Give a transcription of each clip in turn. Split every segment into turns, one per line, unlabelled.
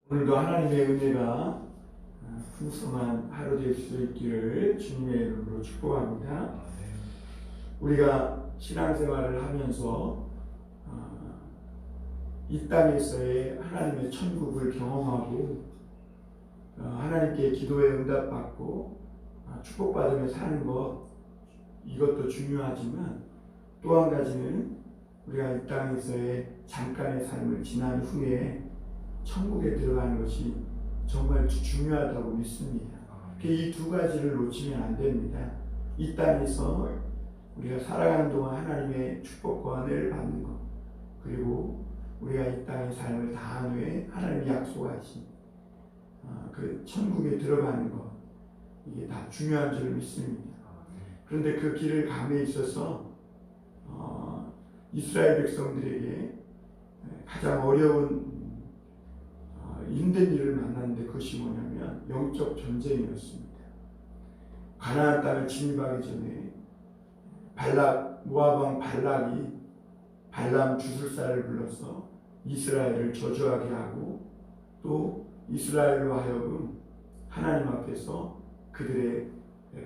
오늘도 하나님의 은혜가 풍성한 하루 될 수 있기를 주님의 이름으로 축복합니다. 우리가 신앙생활을 하면서 이 땅에서의 하나님의 천국을 경험하고 하나님께 기도에 응답받고 축복받으며 사는 것, 이것도 중요하지만 또 한 가지는 우리가 이 땅에서의 잠깐의 삶을 지난 후에 천국에 들어가는 것이 정말 중요하다고 믿습니다. 이 두 가지를 놓치면 안 됩니다. 이 땅에서 우리가 살아가는 동안 하나님의 축복과 은혜를 받는 것, 그리고 우리가 이 땅의 삶을 다한 후에 하나님이 약속하신 그 천국에 들어가는 것, 이게 다 중요한 줄 믿습니다. 그런데 그 길을 감에 있어서 이스라엘 백성들에게 가장 어려운 힘든 일을 만났는데 그것이 뭐냐면 영적 전쟁이었습니다. 가나안 땅을 진입하기 전에 모압 왕 발락이 발람 주술사를 불러서 이스라엘을 저주하게 하고, 또 이스라엘로 하여금 하나님 앞에서 그들의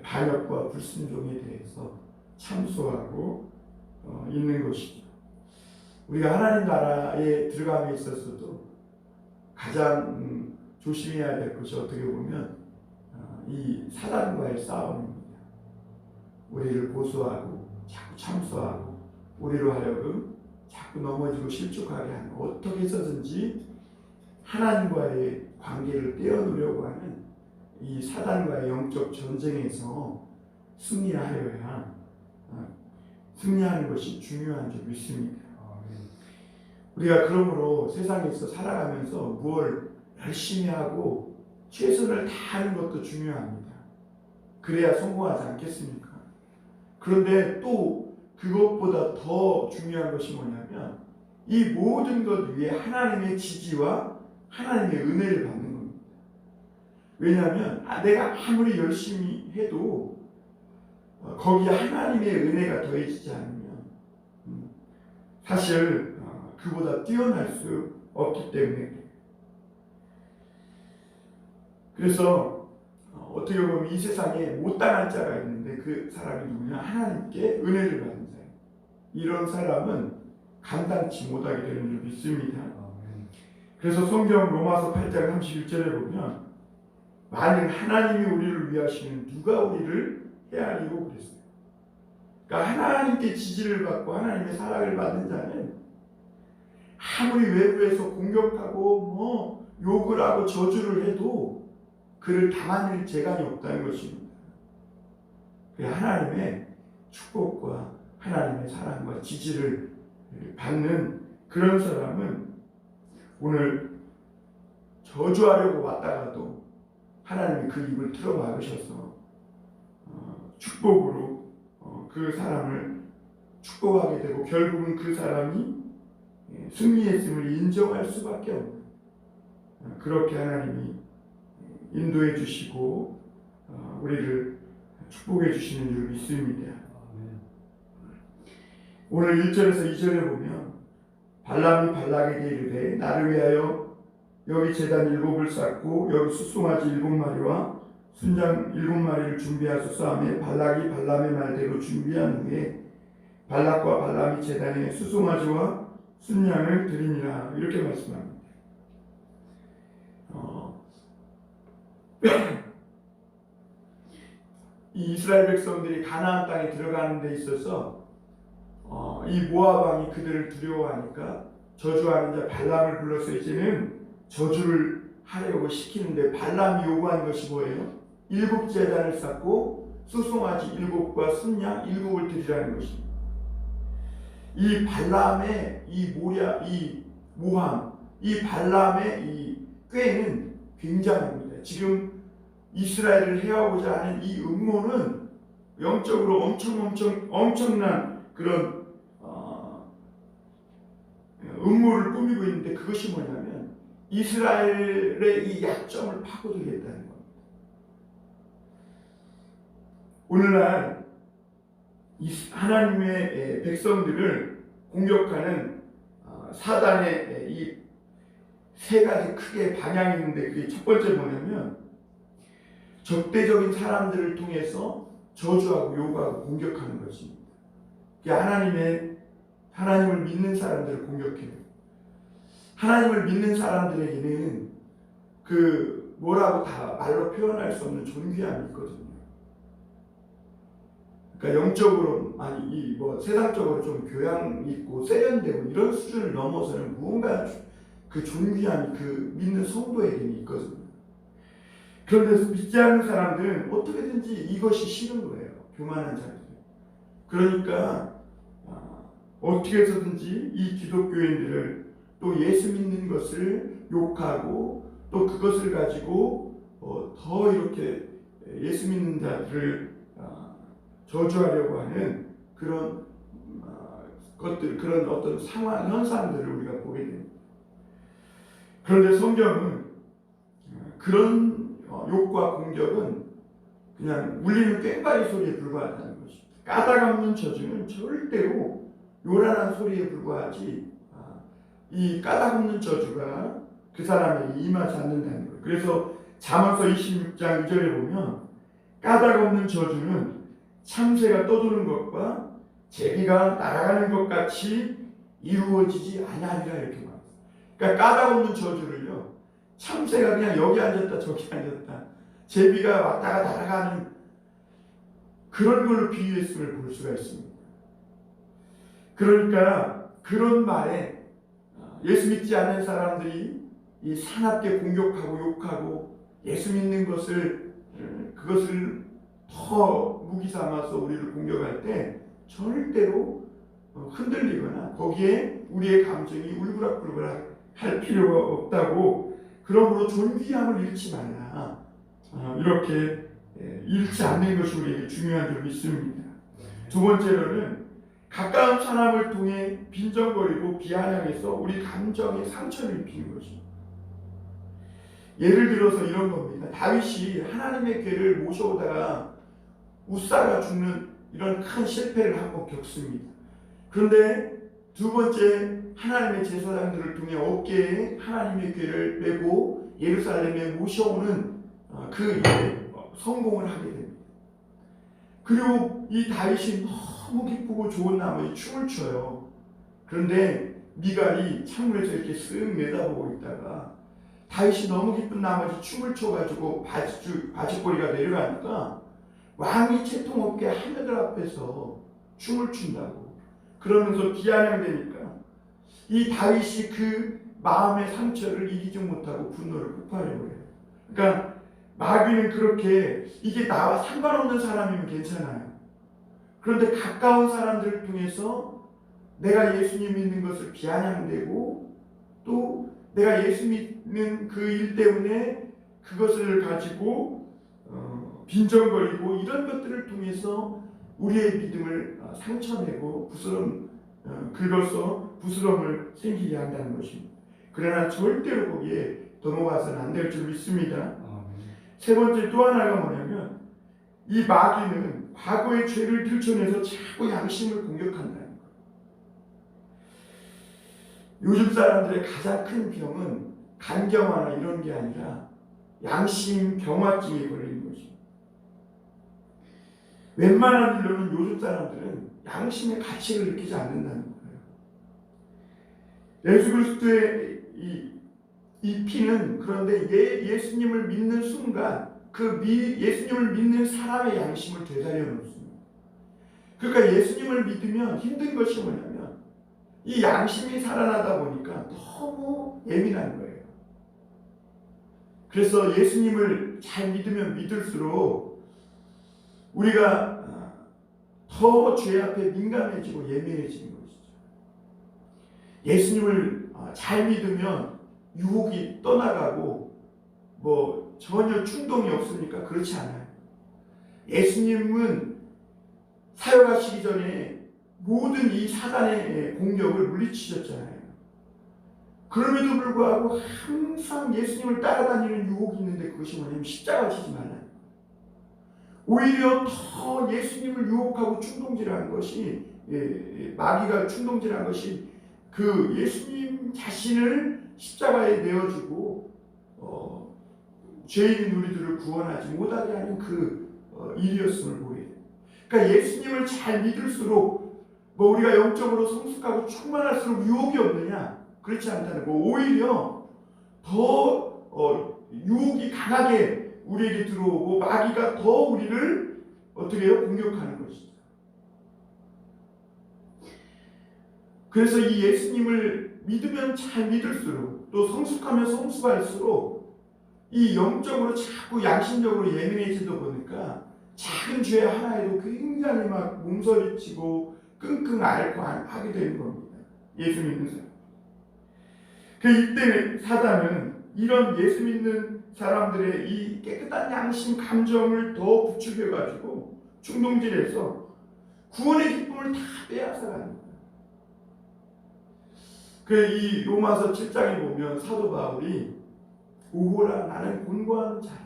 반역과 불순종에 대해서 참소하고 있는 것이죠. 우리가 하나님 나라에 들어감에 있어서도 가장 조심해야 될 것이 어떻게 보면 이 사단과의 싸움입니다. 우리를 고소하고 자꾸 참소하고 우리로 하여금 자꾸 넘어지고 실족하게 하는, 어떻게 해서든지 하나님과의 관계를 떼어놓으려고 하는 이 사단과의 영적 전쟁에서 승리하는 것이 중요한 줄 믿습니다. 우리가 그러므로 세상에서 살아가면서 무엇을 열심히 하고 최선을 다하는 것도 중요합니다. 그래야 성공하지 않겠습니까? 그런데 또 그것보다 더 중요한 것이 뭐냐면 이 모든 것 위에 하나님의 지지와 하나님의 은혜를 받는 겁니다. 왜냐하면 내가 아무리 열심히 해도 거기에 하나님의 은혜가 더해지지 않으면 사실 그보다 뛰어날 수 없기 때문에. 그래서 어떻게 보면 이 세상에 못당한 자가 있는데 그 사람이 누구냐? 하나님께 은혜를 받는 자예요. 이런 사람은 감당치 못하게 되는 줄 믿습니다. 그래서 성경 로마서 8장 31절에 보면 만일 하나님이 우리를 위하시면 누가 우리를 헤아리고 그랬어요. 그러니까 하나님께 지지를 받고 하나님의 사랑을 받는 자는 아무리 외부에서 공격하고 욕을 하고 저주를 해도 그를 당할 재간이 없다는 것입니다. 하나님의 축복과 하나님의 사랑과 지지를 받는 그런 사람은 오늘 저주하려고 왔다가도 하나님이 그 입을 틀어 막으셔서 축복으로 그 사람을 축복하게 되고, 결국은 그 사람이 승리했음을 인정할 수밖에 없는, 그렇게 하나님이 인도해 주시고 우리를 축복해 주시는 줄 믿습니다. 오늘 1절에서 2절에 보면 발람이 발락에게 이르되 나를 위하여 여기 제단 7을 쌓고 여기 수송아지 7마리와 순장 7마리를 준비하소서 하며 발락이 발람의 말대로 준비한 후에 발락과 발람이 제단에 수송아지와 순양을 드리니라, 이렇게 말씀합니다. 이 이스라엘 백성들이 가나안 땅에 들어가는 데 있어서 이 모압 왕이 그들을 두려워하니까 저주하는 자 발람을 불러서 이제는 저주를 하려고 시키는데, 발람이 요구한 것이 뭐예요? 7제단을 쌓고 수송아지 7과 순양 7을 드리라는 것입니다. 이 발람의 이 모함, 이 발람의 이 꾀는 굉장합니다. 지금 이스라엘을 해하고자 하는 이 음모는 영적으로 엄청난 그런 음모를 꾸미고 있는데, 그것이 뭐냐면 이스라엘의 이 약점을 파고들겠다는 겁니다. 오늘날 하나님의 백성들을 공격하는 사단의 이 세 가지 크게 방향이 있는데, 그게 첫 번째 뭐냐면 적대적인 사람들을 통해서 저주하고 요구하고 공격하는 것입니다. 하나님을 믿는 사람들을 공격해요. 하나님을 믿는 사람들에게는 그 뭐라고 다 말로 표현할 수 없는 존귀함이 있거든요. 그러니까 영적으로 세상적으로 좀 교양 있고 세련되고 이런 수준을 넘어서는 무언가 그 존귀함이 그 믿는 성도에게는 있거든요. 그런데 믿지 않는 사람들은 어떻게든지 이것이 싫은 거예요. 교만한 자들. 그러니까 어떻게 해서든지 이 기독교인들을 또 예수 믿는 것을 욕하고 또 그것을 가지고 더 이렇게 예수 믿는 자들을 저주하려고 하는 그런 것들, 그런 어떤 상황, 현상들을 우리가 보게 됩니다. 그런데 성경은 그런 욕과 공격은 그냥 울리는 꽹과리 소리에 불과하다는 것입니다. 까닭 없는 저주는 절대로 요란한 소리에 불과하지, 이 까닭 없는 저주가 그 사람에게 임하지 않는다는 거예요. 그래서 잠언서 26장 2절에 보면 까닭 없는 저주는 참새가 떠도는 것과 제비가 날아가는 것 같이 이루어지지 아니하리라 이렇게 말합니다. 그러니까 까닭 없는 저주를요, 참새가 그냥 여기 앉았다 저기 앉았다, 제비가 왔다가 날아가는 그런 걸로 비유했음을 볼 수가 있습니다. 그러니까 그런 말에 예수 믿지 않는 사람들이 이 사납게 공격하고 욕하고 예수 믿는 것을 그것을 더 무기 삼아서 우리를 공격할 때 절대로 흔들리거나 거기에 우리의 감정이 울그락불그락 할 필요가 없다고, 그러므로 존귀함을 잃지 말라, 이렇게 잃지 않는 것이 우리에게 중요한 줄 믿습니다. 두 번째로는 가까운 사람을 통해 빈정거리고 비아냥해서 우리 감정에 상처를 입히는 것입니다. 예를 들어서 이런 겁니다. 다윗이 하나님의 궤를 모셔오다가 우사가 죽는 이런 큰 실패를 한번 겪습니다. 그런데 두 번째, 하나님의 제사장들을 통해 어깨에 하나님의 궤를 메고 예루살렘에 모셔오는 그 일에 성공을 하게 됩니다. 그리고 이 다윗이 너무 기쁘고 좋은 나머지 춤을 춰요. 그런데 미갈이 창문에서 이렇게 쓱 내다보고 있다가 다윗이 너무 기쁜 나머지 춤을 춰가지고 바지꼬리가 내려가니까 왕이 채통 없게 하늘들 앞에서 춤을 춘다고, 그러면서 비아냥되니까 이 다윗이 그 마음의 상처를 이기지 못하고 분노를 폭발해버려요. 그러니까 마귀는 그렇게 이게 나와 상관없는 사람이면 괜찮아요. 그런데 가까운 사람들을 통해서 내가 예수님 믿는 것을 비아냥대고 또 내가 예수 믿는 그 일 때문에 그것을 가지고 빈정거리고 이런 것들을 통해서 우리의 믿음을 상처내고 긁어서 부스럼을 생기게 한다는 것입니다. 그러나 절대로 거기에 넘어가서는 안 될 줄 믿습니다. 세 번째 또 하나가 뭐냐면 이 마귀는 과거의 죄를 들춰내서 자꾸 양심을 공격한다는 거예요. 요즘 사람들의 가장 큰 병은 간경화나 이런 게 아니라 양심 병화증에 걸리는 것입니다. 웬만한 일로는 요즘 사람들은 양심의 가치를 느끼지 않는다는 거예요. 예수 그리스도의 이 피는 그런데 예수님을 믿는 순간 예수님을 믿는 사람의 양심을 되살려 놓습니다. 그러니까 예수님을 믿으면 힘든 것이 뭐냐면 이 양심이 살아나다 보니까 너무 예민한 거예요. 그래서 예수님을 잘 믿으면 믿을수록 우리가 더 죄 앞에 민감해지고 예민해지는 것이죠. 예수님을 잘 믿으면 유혹이 떠나가고 전혀 충동이 없으니까 그렇지 않아요. 예수님은 사역하시기 전에 모든 이 사단의 공격을 물리치셨잖아요. 그럼에도 불구하고 항상 예수님을 따라다니는 유혹이 있는데 그것이 뭐냐면 십자가 지지 말라. 오히려 더 예수님을 유혹하고 충동질한 것이 마귀가 충동질한 것이 그 예수님 자신을 십자가에 내어주고 죄인인 우리들을 구원하지 못하게 하는 그 일이었음을 보게 돼요. 그러니까 예수님을 잘 믿을수록 우리가 영적으로 성숙하고 충만할수록 유혹이 없느냐? 그렇지 않다는 거. 오히려 더 유혹이 강하게 우리에게 들어오고 마귀가 더 우리를 어떻게 해요? 공격하는 것이죠. 그래서 이 예수님을 믿으면 잘 믿을수록 또 성숙하면 성숙할수록 이 영적으로 자꾸 양심적으로 예민해지다 보니까 작은 죄 하나에도 굉장히 막 몸서리치고 끙끙 앓고 하게 되는 겁니다. 예수 믿는 사람. 이때 사단은 이런 예수 믿는 사람들의 이 깨끗한 양심 감정을 더 부추겨가지고 충동질해서 구원의 기쁨을 다 빼앗아가는 거예요. 이 로마서 7장에 보면 사도 바울이 오호라 나는 곤고한 자라.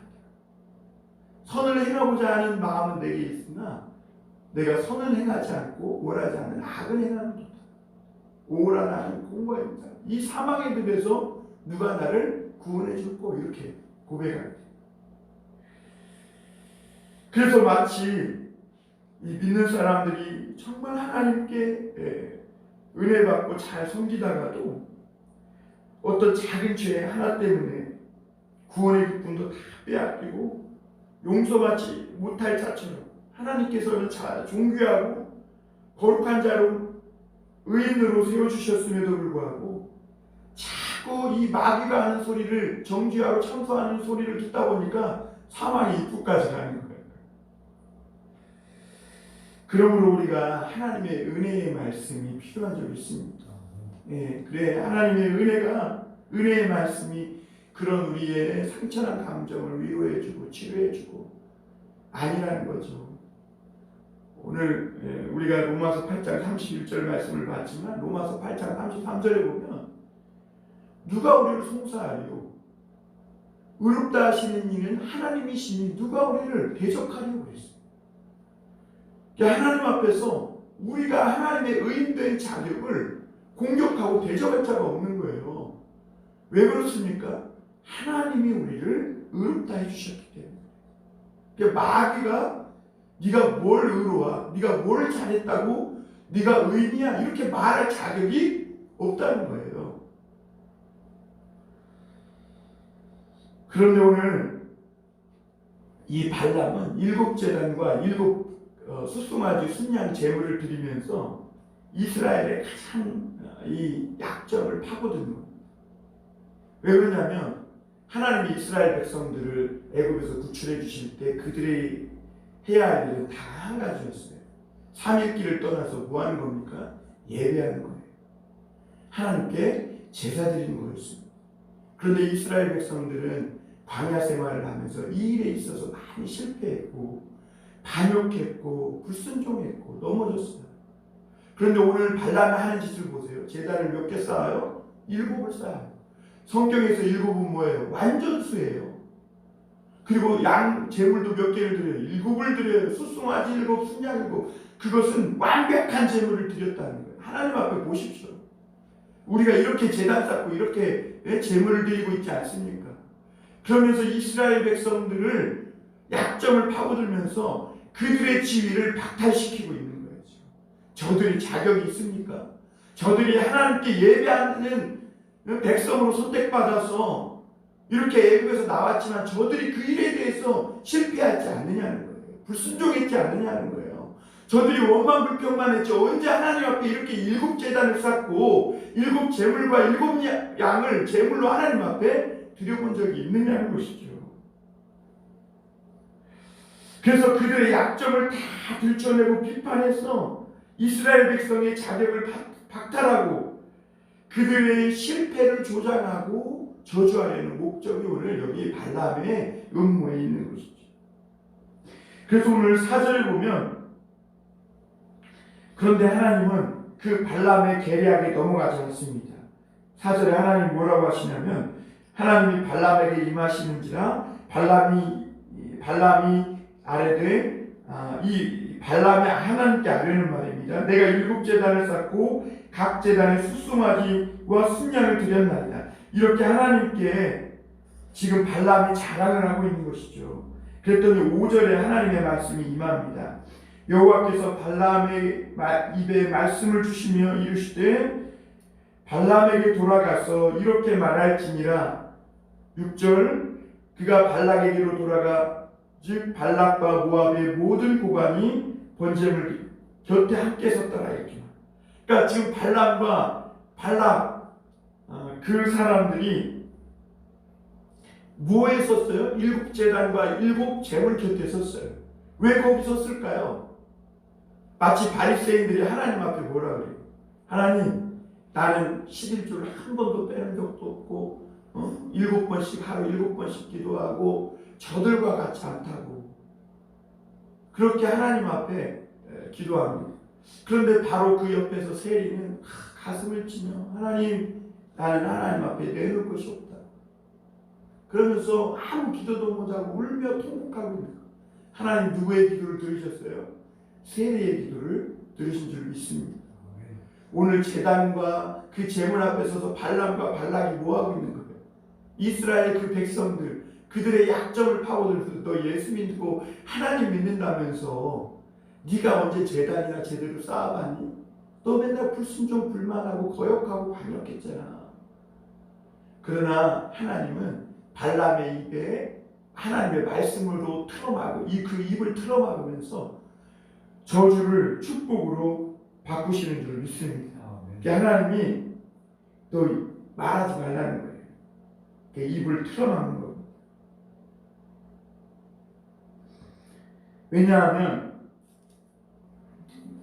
선을 행하고자 하는 마음은 내게 있으나 내가 선을 행하지 않고 원하지 않는 악을 행하는 도다. 오호라 나는 곤고한 자라. 이 사망의 늪에서 누가 나를 구원해 줄고 이렇게 고백합니다. 그래서 마치 이 믿는 사람들이 정말 하나님께 은혜 받고 잘 섬기다가도 어떤 작은 죄 하나 때문에 구원의 기쁨도 다 빼앗기고 용서받지 못할 자처럼 하나님께서는 존귀하고 거룩한 자로 의인으로 세워주셨음에도 불구하고 자꾸 이 마귀가 하는 소리를 정죄하고 참소하는 소리를 듣다 보니까 사망의 입구까지 가는 거예요. 그러므로 우리가 하나님의 은혜의 말씀이 필요한 적이 있습니다. 그래 하나님의 은혜의 말씀이 그런 우리의 상처난 감정을 위로해주고 치료해주고 아니라는 거죠. 오늘 우리가 로마서 8장 31절 말씀을 봤지만 로마서 8장 33절에 보면 누가 우리를 송사하리요? 의롭다 하시는 이는 하나님이시니 누가 우리를 대적하리요? 그랬어요. 하나님 앞에서 우리가 하나님의 의인된 자격을 공격하고 대적할 자가 없는 거예요. 왜 그렇습니까? 하나님이 우리를 의롭다 해주셨기 때문에. 그러니까 마귀가 네가 뭘 의로워? 네가 뭘 잘했다고? 네가 의인이야? 이렇게 말할 자격이 없다는 거예요. 그런데 오늘 이 발람은 7제단과 7 수송아지 순양 제물을 드리면서 이스라엘의 가장 이 약점을 파고드는 겁니다. 왜 그러냐면 하나님이 이스라엘 백성들을 애굽에서 구출해 주실 때 그들이 해야 할 일은 다 한 가지였어요. 3일 길을 떠나서 뭐 하는 겁니까? 예배하는 거예요. 하나님께 제사 드리는 거였습니다. 그런데 이스라엘 백성들은 광야 생활을 하면서 이 일에 있어서 많이 실패했고 반역했고 불순종했고 넘어졌어요. 그런데 오늘 발람이 하는 짓을 보세요. 제단을 몇 개 쌓아요? 7을 쌓아요. 성경에서 7은 뭐예요? 완전수예요. 그리고 양 제물도 몇 개를 드려요? 7을 드려요. 수송아지 7, 순양 7. 그것은 완벽한 제물을 드렸다는 거예요. 하나님 앞에 보십시오. 우리가 이렇게 제단 쌓고 이렇게 제물을 드리고 있지 않습니까? 그러면서 이스라엘 백성들을 약점을 파고들면서 그들의 지위를 박탈시키고 있는 거예요. 저들이 자격이 있습니까? 저들이 하나님께 예배하는 백성으로 선택받아서 이렇게 애굽에서 나왔지만 저들이 그 일에 대해서 실패하지 않느냐는 거예요. 불순종했지 않느냐는 거예요. 저들이 원망 불평만 했죠. 언제 하나님 앞에 이렇게 7제단을 쌓고 7 제물과 7 양을 제물로 하나님 앞에 드려본 적이 있느냐는 것이죠. 그래서 그들의 약점을 다 들춰내고 비판해서 이스라엘 백성의 자격을 박탈하고 그들의 실패를 조장하고 저주하려는 목적이 오늘 여기 발람의 음모에 있는 것이죠. 그래서 오늘 4절을 보면 그런데 하나님은 그 발람의 계략에 넘어가지 않습니다. 4절에 하나님이 뭐라고 하시냐면 하나님이 발람에게 임하시는지라 발람이 아뢰되 이 발람이 하나님께 아뢰는 말입니다. 내가 7제단을 쌓고 각 제단에 수송아지와 순양을 드렸나이다. 이렇게 하나님께 지금 발람이 자랑을 하고 있는 것이죠. 그랬더니 5절에 하나님의 말씀이 임합니다. 여호와께서 발람의 입에 말씀을 주시며 이르시되 발람에게 돌아가서 이렇게 말할지니라. 6절 그가 발락에게로 돌아가 즉 발락과 모압의 모든 고관이 번제물 곁에 함께 섰더라 이렇게. 그러니까 지금 발람과 발락 그 사람들이 뭐에 섰어요? 7제단과 7제물 곁에 섰어요. 왜 거기 섰을까요? 마치 바리새인들이 하나님 앞에 뭐라 그래요? 하나님, 나는 11조를 한 번도 빼는 적도 없고 7번씩 하루 7번씩 기도하고 저들과 같이 않다고 그렇게 하나님 앞에 기도합니다. 그런데 바로 그 옆에서 세리는 가슴을 치며 하나님, 나는 하나님 앞에 내놓을 것이 없다. 그러면서 아무 기도도 못하고 울며 통곡하고 있는 거예요. 하나님 누구의 기도를 들으셨어요? 세리의 기도를 들으신 줄 믿습니다. 오늘 제단과 그 제물 앞에 서서 발람과 발락이 뭐하고 있는 거예요? 이스라엘 그 백성들, 그들의 약점을 파고들면서 너 예수 믿고 하나님 믿는다면서 네가 언제 제단이나 제대로 쌓아봤니? 너 맨날 불순종 불만하고 거역하고 반역했잖아. 그러나 하나님은 발람의 입에 하나님의 말씀으로 틀어막고 그 입을 틀어막으면서 저주를 축복으로 바꾸시는 줄 믿습니다. 하나님이 또 말하지 말라는 거예요. 입을 틀어막는 겁니다. 왜냐하면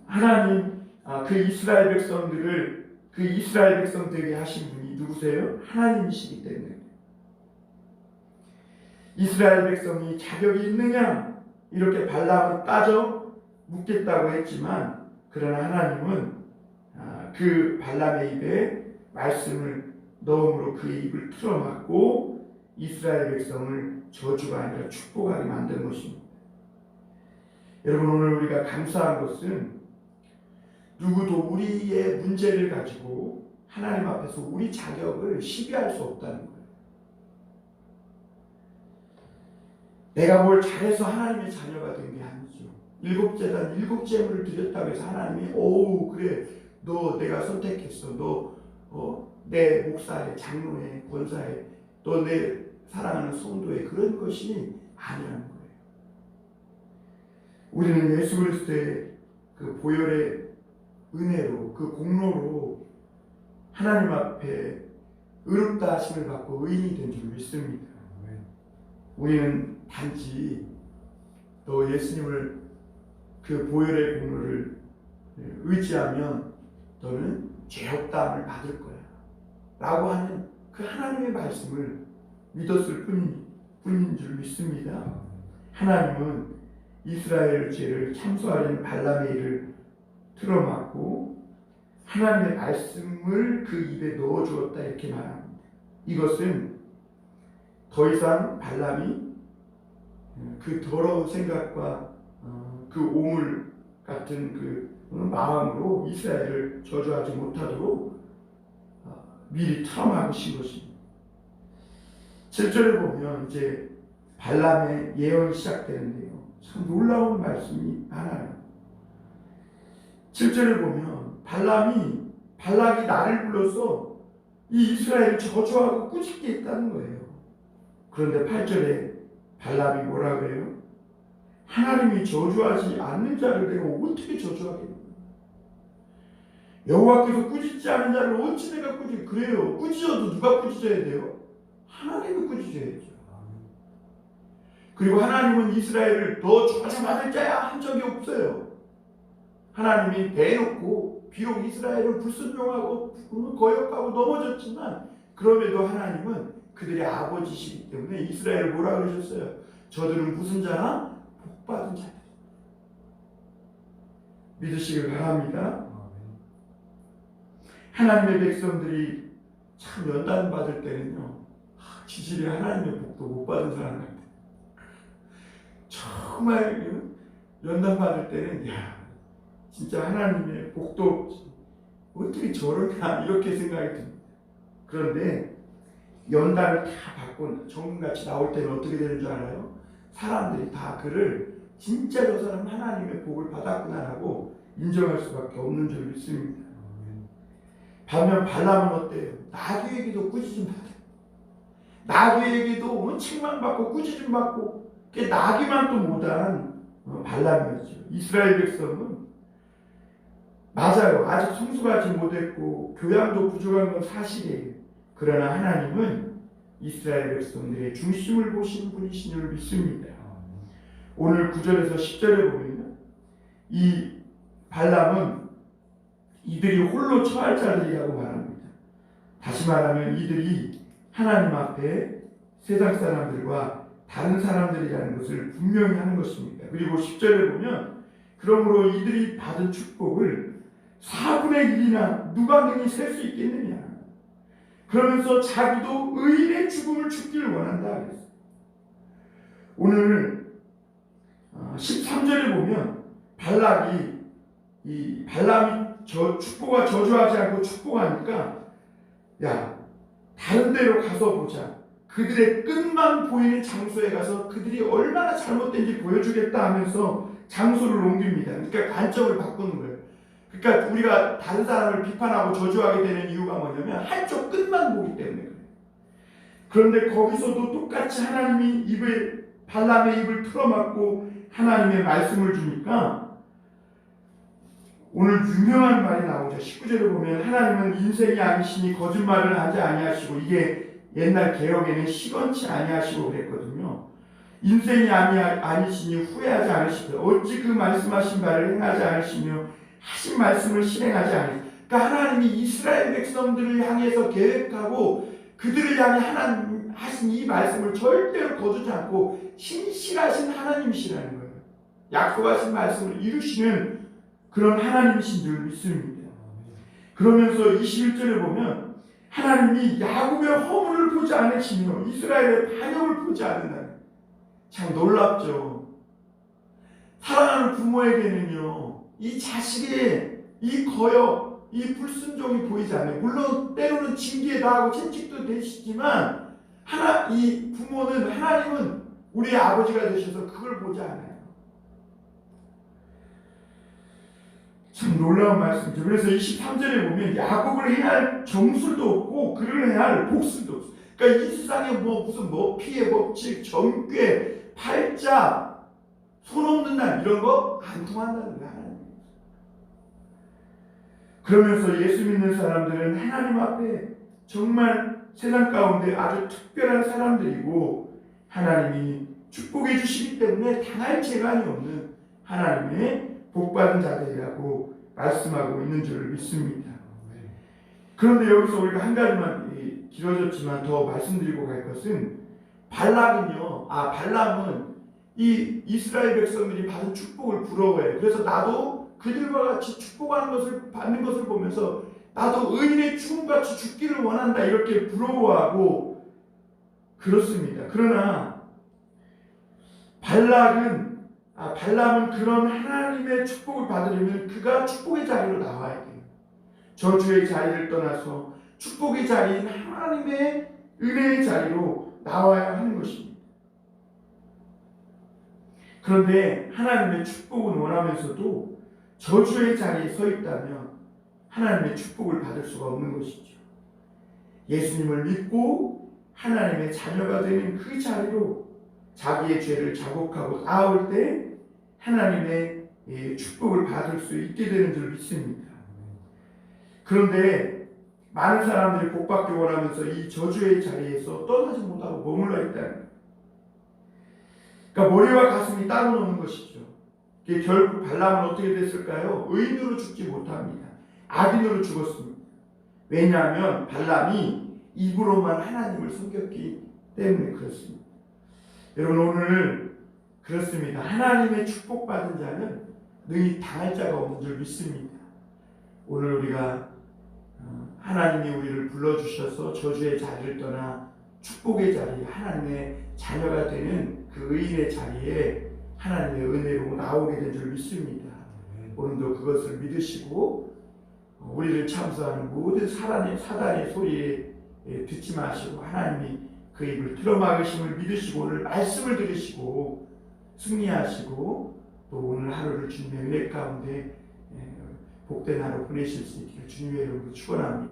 하나님 그 이스라엘 백성들을 그 이스라엘 백성 되게 하신 분이 누구세요? 하나님이시기 때문에. 이스라엘 백성이 자격이 있느냐 이렇게 발람은 따져 묻겠다고 했지만 그러나 하나님은 그 발람의 입에 말씀을 넣음으로 그의 입을 틀어막고 이스라엘 백성을 저주가 아니라 축복하게 만든 것입니다. 여러분, 오늘 우리가 감사한 것은 누구도 우리의 문제를 가지고 하나님 앞에서 우리 자격을 시비할 수 없다는 거예요. 내가 뭘 잘해서 하나님의 자녀가 된 게 아니죠. 7제단 7제물을 드렸다고 해서 하나님이 오 그래 너 내가 선택했어. 너 내 목사의 장로의 권사의 너 내 사랑하는 성도의 그런 것이 아니라는 거예요. 우리는 예수 그리스도의 그 보혈의 은혜로 그 공로로 하나님 앞에 의롭다 하심을 받고 의인이 된 줄 믿습니다. 우리는 단지 너 예수님을 그 보혈의 공로를 의지하면 너는 죄 없다함을 받을 거야 라고 하는 그 하나님의 말씀을 믿었을 뿐인 줄 믿습니다. 하나님은 이스라엘 죄를 참소하려는 발람의 일을 틀어막고 하나님의 말씀을 그 입에 넣어주었다 이렇게 말합니다. 이것은 더 이상 발람이 그 더러운 생각과 그 오물 같은 그 마음으로 이스라엘을 저주하지 못하도록 미리 틀어막으신 것입니다. 7절을 보면 이제 발람의 예언이 시작되는데요. 참 놀라운 말씀이 하나요. 7절을 보면 발락이 나를 불러서 이 이스라엘을 저주하고 꾸짖게 했다는 거예요. 그런데 8절에 발람이 뭐라 그래요? 하나님이 저주하지 않는 자를 내가 어떻게 저주하겠노? 여호와께서 꾸짖지 않은 자를 어찌 내가 그래요. 꾸짖어도 누가 꾸짖어야 돼요? 하나님이 꾸짖어야죠. 그리고 하나님은 이스라엘을 너 저주받을 자야 한 적이 없어요. 하나님이 대놓고 비록 이스라엘은 불순종하고 거역하고 넘어졌지만 그럼에도 하나님은 그들의 아버지시기 때문에 이스라엘을 뭐라 그러셨어요? 저들은 무슨 자나? 복받은 자들. 믿으시길 바랍니다. 하나님의 백성들이 참 연단 받을 때는요, 지질이 하나님의 복도 못 받은 사람 같아요. 정말 연단 받을 때는 진짜 하나님의 복도 어떻게 저러냐 이렇게 생각이 듭니다. 그런데 연단을 다 받고 정금같이 나올 때는 어떻게 되는 줄 알아요? 사람들이 다 그를 진짜 저 사람 하나님의 복을 받았구나 하고 인정할 수밖에 없는 줄 믿습니다. 반면 발람은 어때요? 나귀에게도 꾸짖음 받아요. 나귀에게도 책망받고 꾸짖음 받고, 나귀만 또 못한 발람이었죠. 이스라엘 백성은 맞아요. 아직 성숙하지 못했고 교양도 부족한 건 사실이에요. 그러나 하나님은 이스라엘 백성들의 중심을 보시는 분이신 줄 믿습니다. 오늘 9절에서 10절에 보면 이 발람은 이들이 홀로 처할 자들이라고 말합니다. 다시 말하면 이들이 하나님 앞에 세상 사람들과 다른 사람들이라는 것을 분명히 하는 것입니다. 그리고 10절에 보면 그러므로 이들이 받은 축복을 4분의 1이나 누가 능히 셀 수 있겠느냐. 그러면서 자기도 의인의 죽음을 죽기를 원한다 그랬어요. 오늘 13절에 보면 발람이 축복과 저주하지 않고 축복하니까 야 다른 데로 가서 보자. 그들의 끝만 보이는 장소에 가서 그들이 얼마나 잘못된지 보여주겠다 하면서 장소를 옮깁니다. 그러니까 관점을 바꾸는 거예요. 그러니까 우리가 다른 사람을 비판하고 저주하게 되는 이유가 뭐냐면 한쪽 끝만 보기 때문에 그래요. 그런데 거기서도 똑같이 하나님이 발람의 입을 틀어막고 하나님의 말씀을 주니까 오늘 유명한 말이 나오죠. 19절에 보면 하나님은 인생이 아니시니 거짓말을 하지 아니하시고, 이게 옛날 개혁에는 시건치 아니하시고 그랬거든요. 인생이 아니시니 후회하지 않으시되 어찌 그 말씀하신 바를 행하지 않으시며 하신 말씀을 실행하지 않으시고, 그러니까 하나님이 이스라엘 백성들을 향해서 계획하고 그들을 향해 하나님 하신 이 말씀을 절대로 거두지 않고 신실하신 하나님이시라는 거예요. 약속하신 말씀을 이루시는 그런 하나님이신 줄 믿습니다. 그러면서 21절에 보면 하나님이 야곱의 허물을 보지 않으시며 이스라엘의 반역을 보지 않는다. 참 놀랍죠. 사랑하는 부모에게는요, 이 자식의 이 거역, 이 불순종이 보이지 않아요. 물론 때로는 징계 당하고 채찍도 되시지만 이 부모는, 하나님은 우리의 아버지가 되셔서 그걸 보지 않아요. 참 놀라운 말씀이죠. 그래서 23절에 보면 야곱을 해할 정술도 없고 그를 해할 복술도 없어. 그러니까 이 세상에 무슨 피해 법칙, 정죄, 팔자, 손 없는 날 이런 거 안 통한다는 거야. 그러면서 예수 믿는 사람들은 하나님 앞에 정말 세상 가운데 아주 특별한 사람들이고 하나님이 축복해 주시기 때문에 당할 재간이 없는 하나님의 복받은 자들이라고 말씀하고 있는 줄 믿습니다. 그런데 여기서 우리가 한 가지만 길어졌지만 더 말씀드리고 갈 것은 발람은 이 이스라엘 백성들이 받은 축복을 부러워해요. 그래서 나도 그들과 같이 축복하는 것을 받는 것을 보면서 나도 의인의 죽음같이 죽기를 원한다 이렇게 부러워하고 그렇습니다. 그러나 발람은 그런 하나님의 축복을 받으려면 그가 축복의 자리로 나와야 돼요. 저주의 자리를 떠나서 축복의 자리인 하나님의 은혜의 자리로 나와야 하는 것입니다. 그런데 하나님의 축복은 원하면서도 저주의 자리에 서 있다면 하나님의 축복을 받을 수가 없는 것이죠. 예수님을 믿고 하나님의 자녀가 되는 그 자리로 자기의 죄를 자복하고 나올 때 하나님의 축복을 받을 수 있게 되는 줄 믿습니다. 그런데 많은 사람들이 복받기 원하면서 이 저주의 자리에서 떠나지 못하고 머물러 있다는 거예요. 그러니까 머리와 가슴이 따로 노는 것이죠. 결국 발람은 어떻게 됐을까요? 의인으로 죽지 못합니다. 악인으로 죽었습니다. 왜냐하면 발람이 입으로만 하나님을 섬겼기 때문에 그렇습니다. 여러분 오늘 그렇습니다. 하나님의 축복받은 자는 능히 당할 자가 없는 줄 믿습니다. 오늘 우리가 하나님이 우리를 불러주셔서 저주의 자리를 떠나 축복의 자리, 하나님의 자녀가 되는 그 의인의 자리에 하나님의 은혜로 나오게 된 줄 믿습니다. 오늘도 그것을 믿으시고 우리를 참소하는 모든 사단의 소리에 듣지 마시고 하나님이 그 입을 틀어막으심을 믿으시고 오늘 말씀을 들으시고 승리하시고 또 오늘 하루를 주님의 은혜 가운데 복된 하루 보내실 수 있기를 주님의 이름으로 축원합니다.